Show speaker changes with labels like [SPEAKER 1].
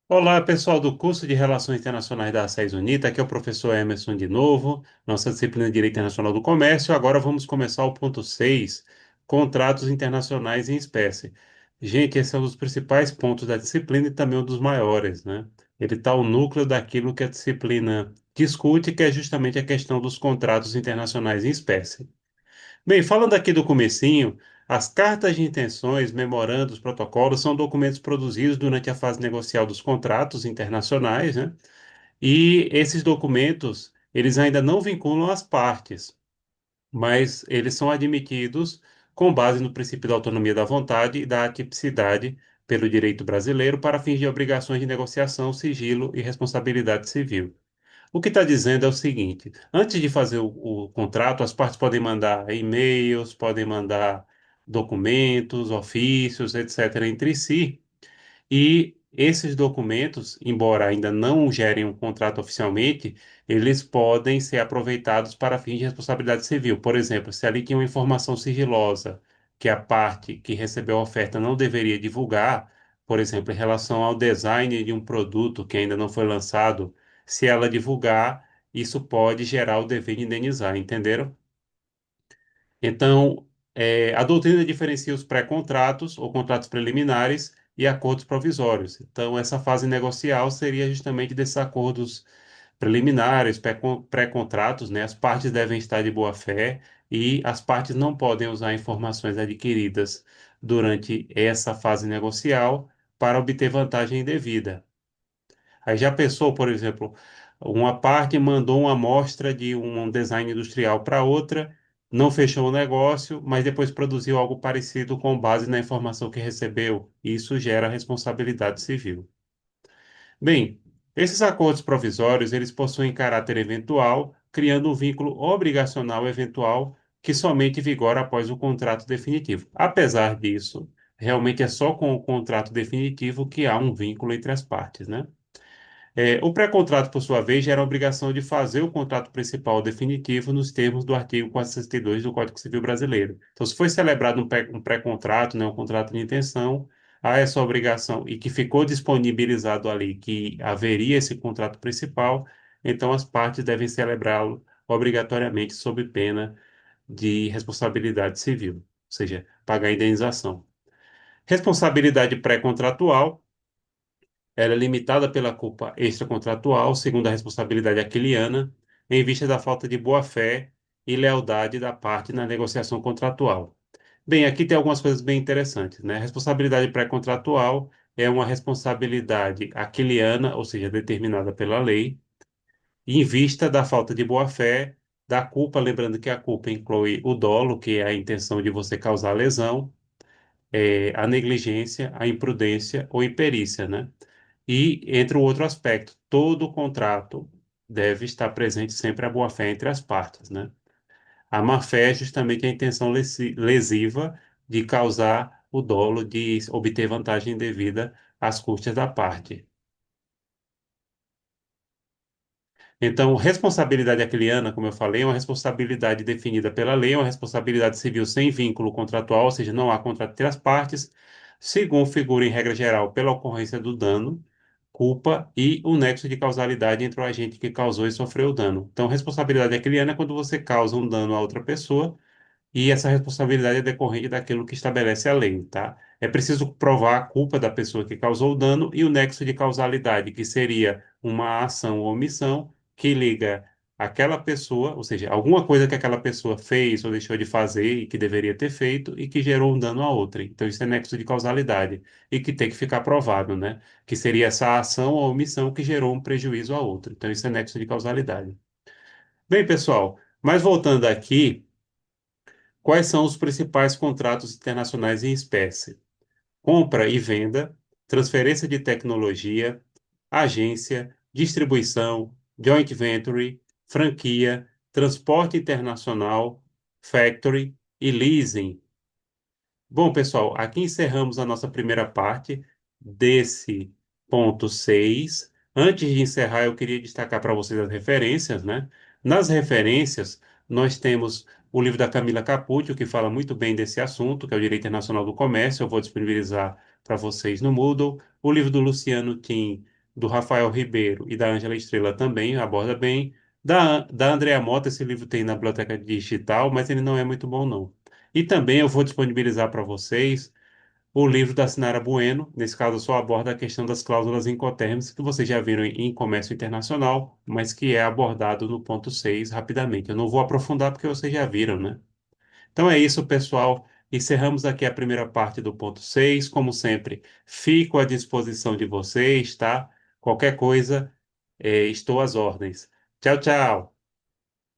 [SPEAKER 1] Olá, pessoal do curso de Relações Internacionais da ACES Unita. Aqui é o professor Emerson de novo, nossa disciplina de Direito Internacional do Comércio. Agora vamos começar o ponto 6, contratos internacionais em espécie. Gente, esse é um dos principais pontos da disciplina e também um dos maiores, né? Ele está o núcleo daquilo que a disciplina discute, que é justamente a questão dos contratos internacionais em espécie. Bem, falando aqui do comecinho, as cartas de intenções, memorandos, protocolos são documentos produzidos durante a fase negocial dos contratos internacionais, né? E esses documentos, eles ainda não vinculam as partes, mas eles são admitidos com base no princípio da autonomia da vontade e da atipicidade pelo direito brasileiro para fins de obrigações de negociação, sigilo e responsabilidade civil. O que está dizendo é o seguinte: antes de fazer o contrato, as partes podem mandar e-mails, podem mandar documentos, ofícios, etc., entre si, e esses documentos, embora ainda não gerem um contrato oficialmente, eles podem ser aproveitados para fins de responsabilidade civil. Por exemplo, se ali tinha uma informação sigilosa que a parte que recebeu a oferta não deveria divulgar, por exemplo, em relação ao design de um produto que ainda não foi lançado, se ela divulgar, isso pode gerar o dever de indenizar, entenderam? Então, a doutrina diferencia os pré-contratos ou contratos preliminares e acordos provisórios. Então, essa fase negocial seria justamente desses acordos preliminares, pré-contratos, né? As partes devem estar de boa fé e as partes não podem usar informações adquiridas durante essa fase negocial para obter vantagem indevida. Aí já pensou, por exemplo, uma parte mandou uma amostra de um design industrial para outra, não fechou o negócio, mas depois produziu algo parecido com base na informação que recebeu. Isso gera responsabilidade civil. Bem, esses acordos provisórios, eles possuem caráter eventual, criando um vínculo obrigacional eventual que somente vigora após o contrato definitivo. Apesar disso, realmente é só com o contrato definitivo que há um vínculo entre as partes, né? O pré-contrato, por sua vez, gera a obrigação de fazer o contrato principal definitivo nos termos do artigo 462 do Código Civil Brasileiro. Então, se foi celebrado um pré-contrato, né, um contrato de intenção, há essa obrigação e que ficou disponibilizado ali que haveria esse contrato principal, então as partes devem celebrá-lo obrigatoriamente sob pena de responsabilidade civil, ou seja, pagar indenização. Responsabilidade pré-contratual. Ela é limitada pela culpa extracontratual, segundo a responsabilidade aquiliana, em vista da falta de boa-fé e lealdade da parte na negociação contratual. Bem, aqui tem algumas coisas bem interessantes, né? Responsabilidade pré-contratual é uma responsabilidade aquiliana, ou seja, determinada pela lei, em vista da falta de boa-fé, da culpa, lembrando que a culpa inclui o dolo, que é a intenção de você causar lesão, a negligência, a imprudência ou imperícia, né? E, entre o outro aspecto, todo contrato deve estar presente sempre a boa-fé entre as partes, né? A má-fé é justamente a intenção lesiva de causar o dolo, de obter vantagem indevida às custas da parte. Então, responsabilidade aquiliana, como eu falei, é uma responsabilidade definida pela lei, é uma responsabilidade civil sem vínculo contratual, ou seja, não há contrato entre as partes, segundo figura em regra geral pela ocorrência do dano, culpa e o nexo de causalidade entre o agente que causou e sofreu o dano. Então, responsabilidade aquiliana é quando você causa um dano a outra pessoa e essa responsabilidade é decorrente daquilo que estabelece a lei, tá? É preciso provar a culpa da pessoa que causou o dano e o nexo de causalidade, que seria uma ação ou omissão que liga aquela pessoa, ou seja, alguma coisa que aquela pessoa fez ou deixou de fazer e que deveria ter feito e que gerou um dano a outra. Então, isso é nexo de causalidade e que tem que ficar provado, né? Que seria essa ação ou omissão que gerou um prejuízo a outra. Então, isso é nexo de causalidade. Bem, pessoal, mas voltando aqui. Quais são os principais contratos internacionais em espécie? Compra e venda, transferência de tecnologia, agência, distribuição, joint venture, franquia, transporte internacional, factory e leasing. Bom, pessoal, aqui encerramos a nossa primeira parte desse ponto 6. Antes de encerrar, eu queria destacar para vocês as referências, né? Nas referências, nós temos o livro da Camila Capuccio, que fala muito bem desse assunto, que é o Direito Internacional do Comércio. Eu vou disponibilizar para vocês no Moodle. O livro do Luciano Tim, do Rafael Ribeiro e da Ângela Estrela também aborda bem. Da Andrea Mota, esse livro tem na biblioteca digital, mas ele não é muito bom, não. E também eu vou disponibilizar para vocês o livro da Sinara Bueno. Nesse caso, só aborda a questão das cláusulas incoterms, que vocês já viram em comércio internacional, mas que é abordado no ponto 6 rapidamente. Eu não vou aprofundar porque vocês já viram, né? Então é isso, pessoal. Encerramos aqui a primeira parte do ponto 6. Como sempre, fico à disposição de vocês, tá? Qualquer coisa, estou às ordens. Tchau, tchau.